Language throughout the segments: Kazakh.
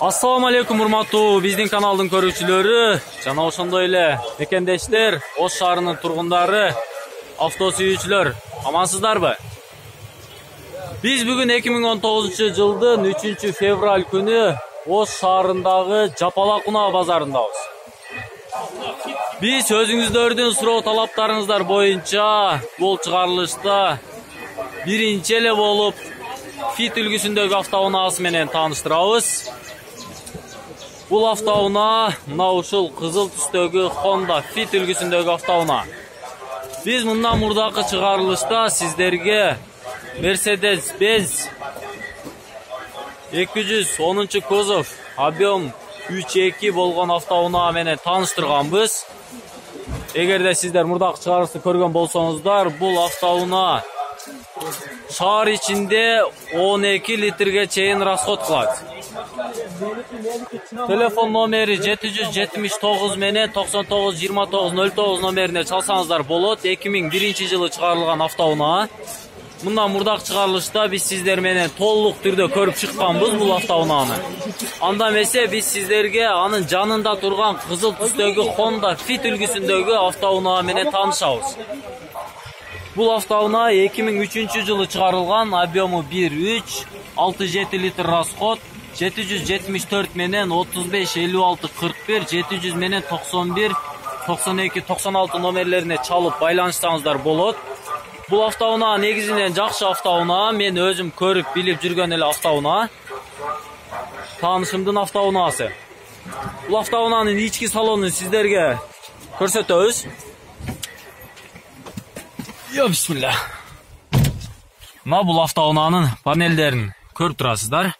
Assalamu alaikum урматтуу биздин каналдын көрүүчүлөрү жана ошондой эле мекендештер, Ош шаарынын тургундары, авто сүйүүчүлөр, амансыздарбы? Биз бүгүн 2019-жылдын 3-февраль күнү Ош шаарындагы Жапалак унаа базарындабыз. Биз өзүңүздөрдүн суроо талаптарыңыздар боюнча бул чыгарылышта биринчи эле болуп Fit үлгүсүндөгү автоунаасы менен тааныштырабыз. Бул автоунаа мына ушул кызыл түстөгү Honda Fit үлгүсүндөгү автоунаа. Биз мындан мурдакы чыгарылышта сиздерге Mercedes-Benz 210 кузов объем 3.2 болгон автоунаа менен тааныштырганбыз. Эгерде сиздер мурдакы чыгарылышты көргөн болсоңуздар, бул автоунаа шаар ичинде 12 литрге чейин расход кылат. Телефон номери 779 менен 992909 номерине чалсаңыздар болот. 2001-жылы чыгарылган автоунаа. Мындан мурдакы чыгарылышта биз сиздер менен толук түрдө көрүп чыкканбыз бул автоунааны. Анда эмесе биз сиздерге анын жанында турган кызыл түстөгү Honda Fit үлгүсүндөгү автоунаа менен таанышабыз. Бул автоунаа 2003-жылы чыгарылган, объему 1.3, 6-7 литр расход, 774 менен 35 56 41, 700 менен 91 92 96 номерлерине чалып байланышсаңыздар болот. Бул автоунаа негизинен жакшы автоунаа, мен өзүм көрүп билип жүргөн эле автоунаа. Таанышымдын автоунаасы. Бул автоунаанын ички салонун сиздерге көрсөтөбүз. Бисмилла. Мына бул автоунаанын панелдерин көрүп турасыздар.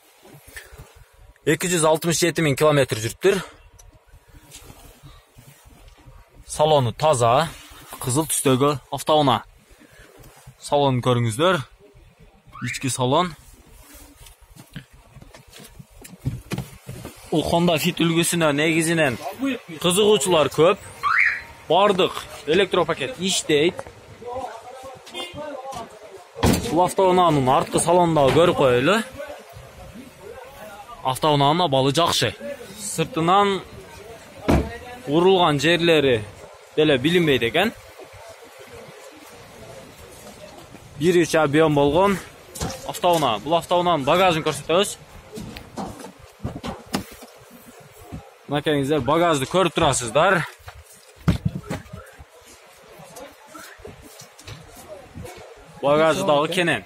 267 000 километр жүрүптүр. Салону таза, кызыл түстөгү автоунаа. Салонун көрүңүздөр. Ички салон. Бул Honda Fit үлгүсүнө негизинен кызыгуучулар көп. Бардык электропакет иштейт. Бул автоунаанын арткы салонундагы көрүп коелу. Автоунаанын абалы жакшы. Сыртынан урулган жерлери деле билинбейт экен. 1.3 объем болгон автоунаа. Бул автоунаанын багажын көрсөтөбүз. Макеңиздер багажды көрүп турасыздар. Багажы дагы кенен.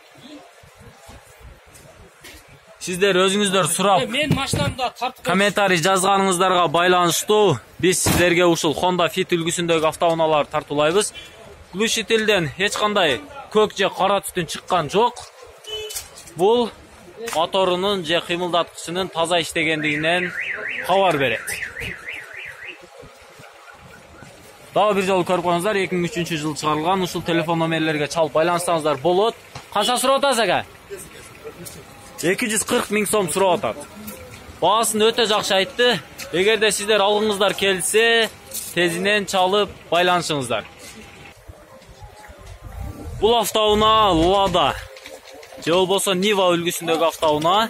Сиздер өзүңүздөр сурап, мен машинамда тартып комментарий жазганыңыздарга байланыштуу биз сиздерге ушул Honda Fit үлгүсүндөгү автоунааларды тартуулайбыз. Глушителден эч кандай көк же кара түтүн чыккан жок. Бул моторунун же кыймылдаткычынын таза иштегендигинен кабар берет. Дагы бир жолу көрүп коюңуздар, 2003-жылы чыгарылган. Ушул телефон номерлерге чалып байланышсаңыздар болот. Канча сурап атасыз ага? 240 000 сом сурап атат. Баасын өтө жакшы айтты. Эгерде сиздер алгыңыздар келсе, тезинен чалып байланышыңыздар. Бул автоунаа Lada же болбосо Niva үлгүсүндөгү автоунаа.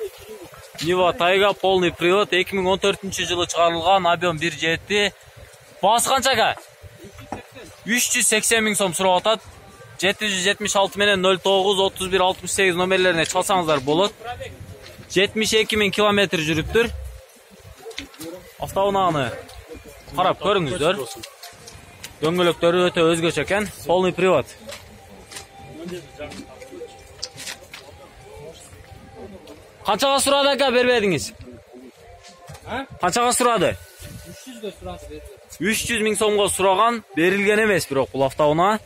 Niva Tayga полный привод 2014-жылы чыгарылган, объем 1.7. Баасы канча ага? 380 000 сом сурап атат. 776 менен 09 31 68 номерлерине чалсаңыздар болот. 72 000 километр жүрүптүр. Автоунааны карап көрүңүздөр. Дөңгөлөктөрү өтө өзгөчө экен. Полный привод. Канчага сурады ака, бербедиңиз? Канчага сурады? 300 000 сомго сураган, берилген эмес бирок бул автоунаа.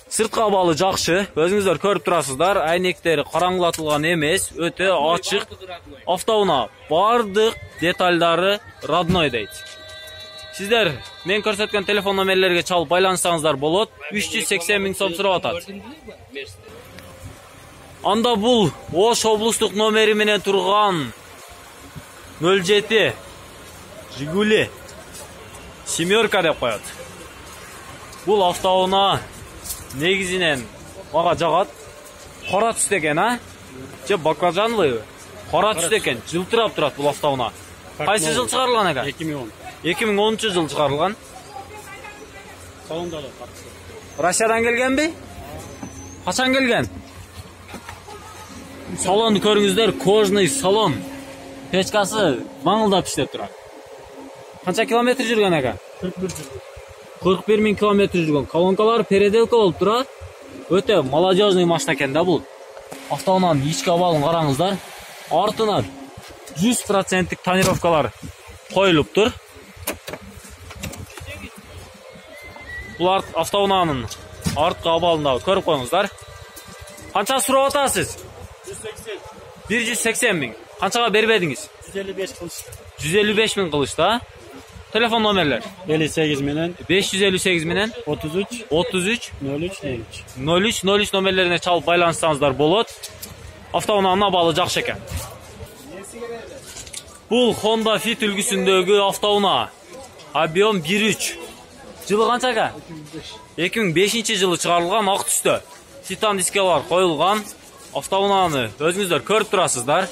Сырткы абалы жакшы, өзүңүздөр көрүп турасыздар. Айнектери караңгылатылган эмес, өтө ачык автоунаа. Бардык деталдары родной дейт. Сиздер мен көрсөткөн телефон номерлерге чалып байланышсаңыздар болот. 380 000 сом сурап атат. Анда бул Ош облустук номери менен турган 07 Жигули семерка деп коет. Бул автоунаа негизинен мага жагат. Кара түстө экен, а? Же баклажанлы? Кара түстө экен, жылтырап турат бул автоунаа. Qayсы жыл чыгарылган экен? 2010. 2010 жыл чыгарылган. Салонда да катысы. Россиядан келгенби? Качан келген? Салонду көрүңүздөр, кожный салон. Печкасы маңылдап иштеп турат. Канча километр жүргөн экен? 41 000 километр жүргөн. Колонкалар переделка болуп турат. Өтө молодежный машина экен да бул. Автоунаанын ички абалын караңыздар. Артына 100% тонировкалар коюлуптур. Бул автоунаанын арткы абалында көрүп коюңуздар. Канча сурап атасыз? 180 000. Канчага бербедиңиз? 155 кылышты. 155 000 кылышты. Telefon номерлер? 58 менен 558 менен 33 33 03 03 номерлерине чалып байланышсаңыздар болот. Автоунаанын абалы жакшы экен. Бул Honda Fit үлгүсүндөгү автоунаа. Объем 1.3. Жылы канча экен? 2005-жылы чыгарылган, ак түстө. Титан дискалар коюлган. Автоунааны өзүңүздөр көрүп турасыздар.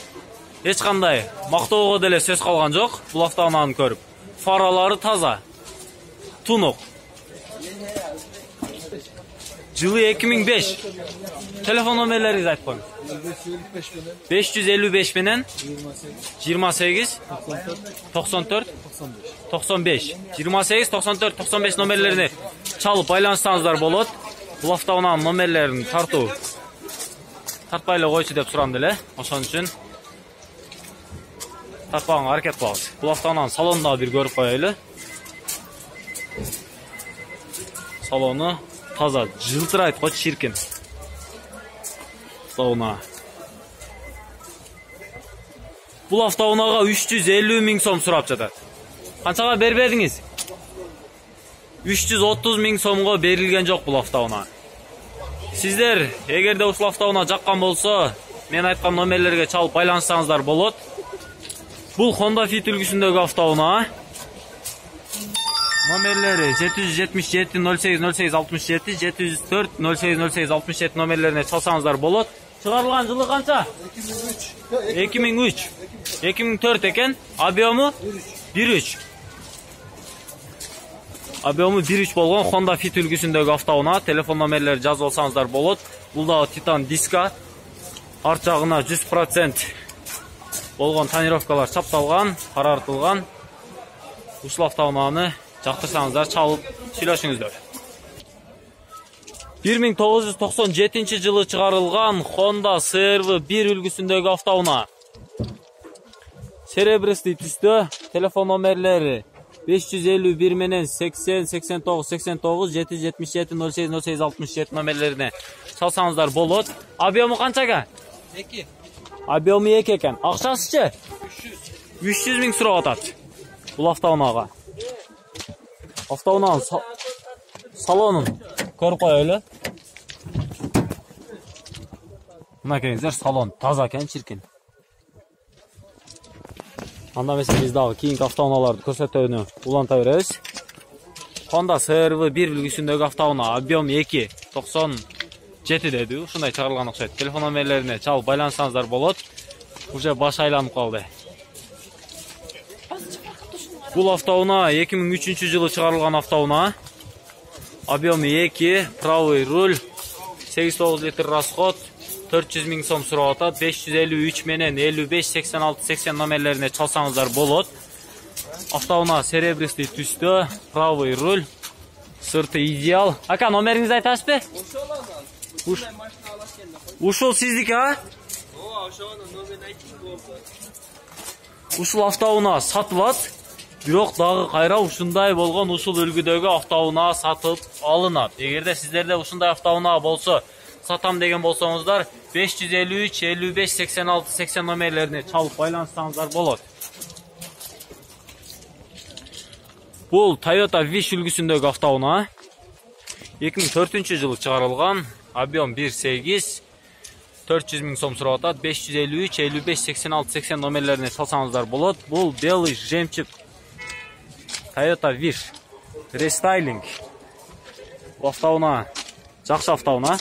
Эч кандай мактоого деле сөз калган жок. Бул автоунааны көрүп. Фаралары таза. Тунук. Жылы 2005. Телефон номерлеріңізді айтып қойыңыз. 555 менен 28 94 95. 28 94 95 номерлеріне чалып байланышсаңыздар болот. Бул автоунаанын номерлерин тартпай эле койчу деп сурам деле. Ошон үчүн тартпаганга аракет кылабыз. Бул автоунаанын салонуна бир көрүп коелу. Салону таза, жылтырайт, хоть чиркин. Автоунаа. Бул автоунаага 350 000 сом сурап жатат. Канчага бербедиңиз? 330 000 сомго берилген жок бул автоунаа. Сиздер эгерде ушул автоунаа жаккан болсо, мен айткан номерлерге чалып байланышсаңыздар болот. Бул Honda Fit үлгүсүндөгү автоунаа. Номерлери 777 08 08 67 704 08 08 67 номерлерине чалсаңыздар болот. Чыгарылган жылы канча? 2003. 2004 экен. Объему 1.3. Объему 1.3 болгон Honda Fit үлгүсүндөгү автоунаа. Телефон номерлери жазып алсаңыздар болот. Бул да Титан диска. Арт жагына 100% болгон тонировкалар чапталган, карартылган. Ушул автоунааны жактырсаңыздар чалып сүйлөшүңүздөр. 1997 жылы чыгарылган Honda CR-V 1 үлгүсүндөгү автоунаа. Серебристый түстө. Телефон номерлери 551 менен 80 89 89 777 08 08 67 номерлерине чалсаңыздар болот. Объему канчага? 2. Объему 2 экен. Акчасычы? 300 000 сурап атат. Бул автоунаага. Автоунаанын салонун көрүп коелу. Мына көрүңүздөр, салон таза экен, чиркин. Анда эмесе биз дагы кийинки автоунааларды көрсөтүүнү уланта беребиз. Honda CR-V 1 үлгүсүндөгү автоунаа, объем 2 97 деди. Ушундай чыгарылган окшойт. Телефон номерлерине чалып байланышсаңыздар болот. Уже баш айланып калды. Бул автоунаа 2003 жылы чыгарылган автоунаа. Объему 2, правый руль, 8-9 литр расход, 400 000 сом сурап атат. 553 менен 55 86 80 номерлерине чалсаңыздар болот. Автоунаа серебристый түстө, правый руль, сырты идеал. Ака, номериңизди айтасызбы? Ушул сиздики, а? Ушул автоунаа сатылат. Бирок дагы кайра ушундай болгон ушул үлгүдөгү автоунаа сатып алынат. Эгерде сиздерде ушундай автоунаа болсо, сатам деген болсоңуздар, 553 55 86 80 номерлерине чалып байланышсаңыздар болот. Бул Toyota Wish үлгүсүндөгү автоунаа. 2004 жылы чыгарылган, объем 1.8, 400 000 сом сурап атат. 553 55 86 80 номерлерине чалсаңыздар болот. Бул белый жемчуг Toyota Wish рестайлинг. Автоунаа жакшы автоунаа.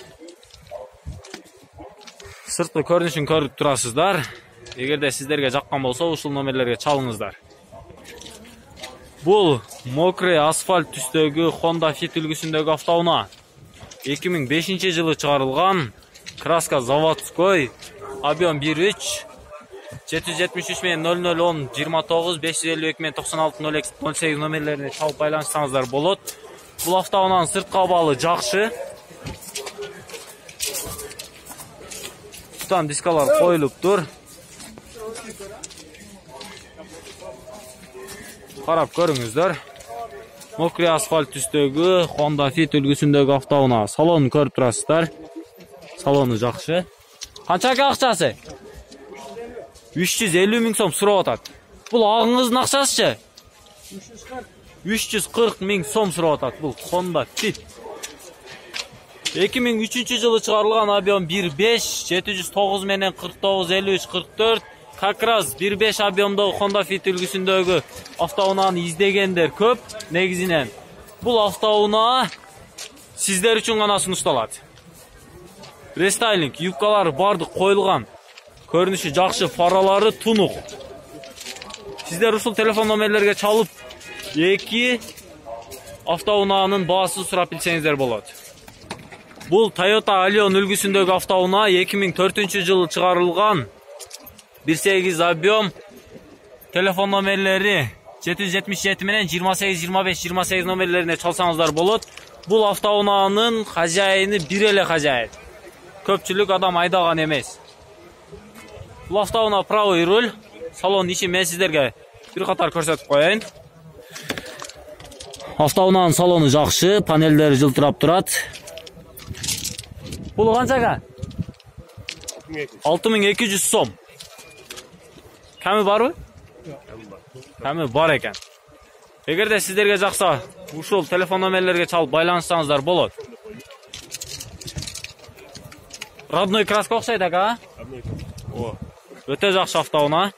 Сырткы көрүнүшүн көрүп турасыздар. Эгерде сиздерге жаккан болсо, ушул номерлерге чалыңыздар. Бұл мокрый асфальт түстегі Honda Fit үлгісіндегі автоунаа. 2005 жылы шығарылған, краска заводской, объем 1.3, 773 мен 0010 29 552 мен 96 08 номерлеріне шалып байланышсаңыздар болады. Бұл автоунаның сырт қабалы жақшы. Тұтан дискалар қойылып тұр. Қарап көріңіздер. Мокрый асфальт түстегі Honda Fit үлгісіндегі автоунаа. Салонын көріп тұрасыздар. Салоны жақшы. Қанша ақшасы? 350 мың сом сұрап атады. Бұл ағыңыздың ақшасы? 340 мың сом сұрап атады. Бұл Honda Fit. 2003 жылы шығарылған, объем 1.5, 709 менен 49 53 44. Как раз 1.5 объемдағы Honda Fit үлгісіндегі автоунааны издегендер көп. Негізінен бұл автоунаа сіздер үшін ғана ұсынысталады. Рестайлинг, юбкалары барды қойылған. Көрініші жақшы, фаралары тұнық. Сіздер ұсыл телефон номерлерге чалып, 2 автоунааның бағасы сұрап білсеңіздер болады. Бұл Toyota Allion үлгісіндегі автоунаа 2004 жылы шығарылған. 1.8 объем, телефон номерлері 777 менен 28 25 28 номерлеріне чалсаңыздар болады. Бұл автоунааның хозяйыны бір еле хозяйын. Көпчілік адам айдаған емес. Бұл автоунаа правый руль. Салон іші мен сіздерге бір қатар көрсетіп қояйын. Автоунааның салоны жақшы, панелдері жылтырап тұрады. Бұл қаншаға? 6200 сом. Кәмі бар ма? Кәмі бар екен. Егерде сіздерге жақса, ушыл телефон номерлерге чалып байланышсаңыздар болады. Родной краска оқшайды, аға? Өте жақсы автоунаа.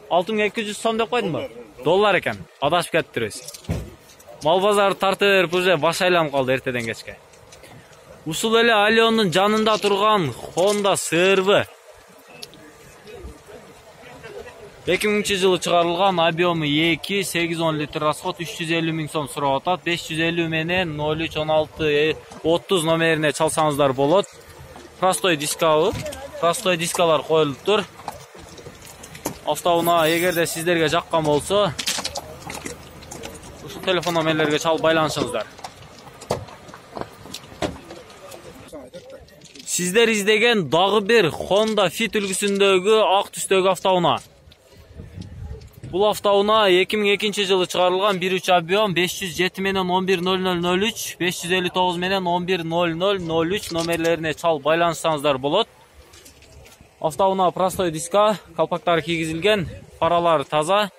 6200 сом деп қойдың ба? Доллар екен. Адашып кеттіріз. Мал базары тартып уже баш айланып қалды ертеден кешке. Ушул эле Allion'ун жанында турган Honda CR-V. 2000 жылы чыгарылган, объемы 2, 810 литр расход, 350 мың сом сурап атат. 550 менен 03 16 30 номерине чалсаңыздар болот. Простой дискалар коюлуп тур. Автоунаа эгерде сиздерге жаккан болсо, ушул телефон номерлерге чалып байланышыңыздар. Сиздер издеген дагы бир Honda Fit үлгүсүндөгү ак түстөгү автоунаа. Бұл автоунаа 2002 жылы шығарылған, 1.3 объем, 507 менен 110003, 559 менен 110003 номерлеріне чал байланышсаңыздар болот. Автоунаа простой диска, калпактары кийгизилген, фаралары таза,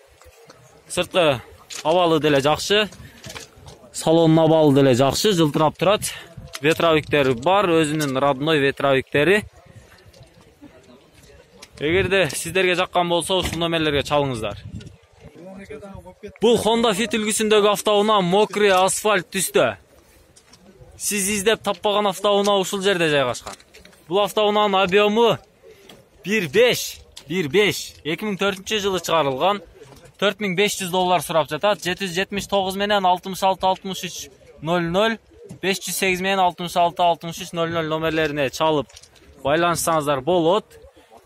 сырткы абалы деле жакшы, салонун абалы деле жакшы, жылтырап турат. Ветровиктери бар, өзүнүн родной ветровиктери. Эгерде сиздерге жаккан болсо, ушул номерлерге чалыңыздар. Бул Honda Fit үлгүсүндөгү автоунаа мокрый асфальт түстө. Сиз издеп таппаган автоунаа ушул жерде жайгашкан. Бул автоунаанын объему 1.5, 2004 жылы чыгарылган. $4500 сурап жатат. 779 менен 66 63 00, 508 менен 66 63 00 номерлерине чалып байланышсаңыздар болот.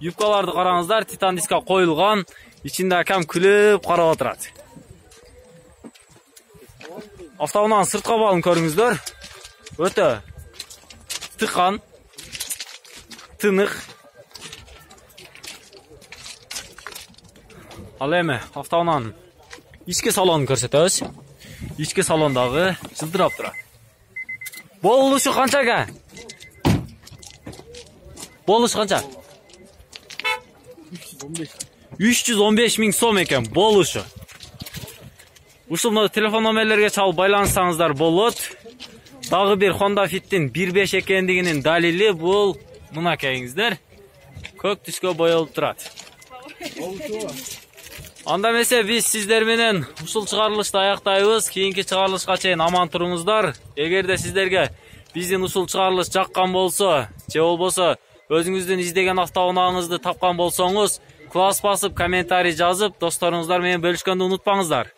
Юбкаларды караңыздар, титан диска коюлган, ичинде акам күлүп карап отурат. Автоунаанын сырт кабагын көрүңүздөр. Өтө тыкан, тынык. Ал эми автоунаанын ички салонун көрсөтөбүз. Ички салондагы жылтырап турат. Болушу канчага? Болуш канча? 315 мың сом екен болушу. Ушул телефон номерлерге чалып байланышсаңыздар болот. Дагы бир Honda Fit'in 1.5 экендигинин далили бул мынакейиңиздер. Көк түскө боелуп турат. Анда эмесе биз сиздер менен ушул чыгарылышты аяктайбыз. Кийинки чыгарылышка чейин аман туруңуздар. Эгерде сиздерге биздин ушул чыгарылыш жаккан болсо, же болбосо өзүңүздүн издеген автоунааңызды тапкан болсоңуз, Класс басып, комментарий жазып, достарыңыздар менен бөлүшкөндү унутпаңыздар.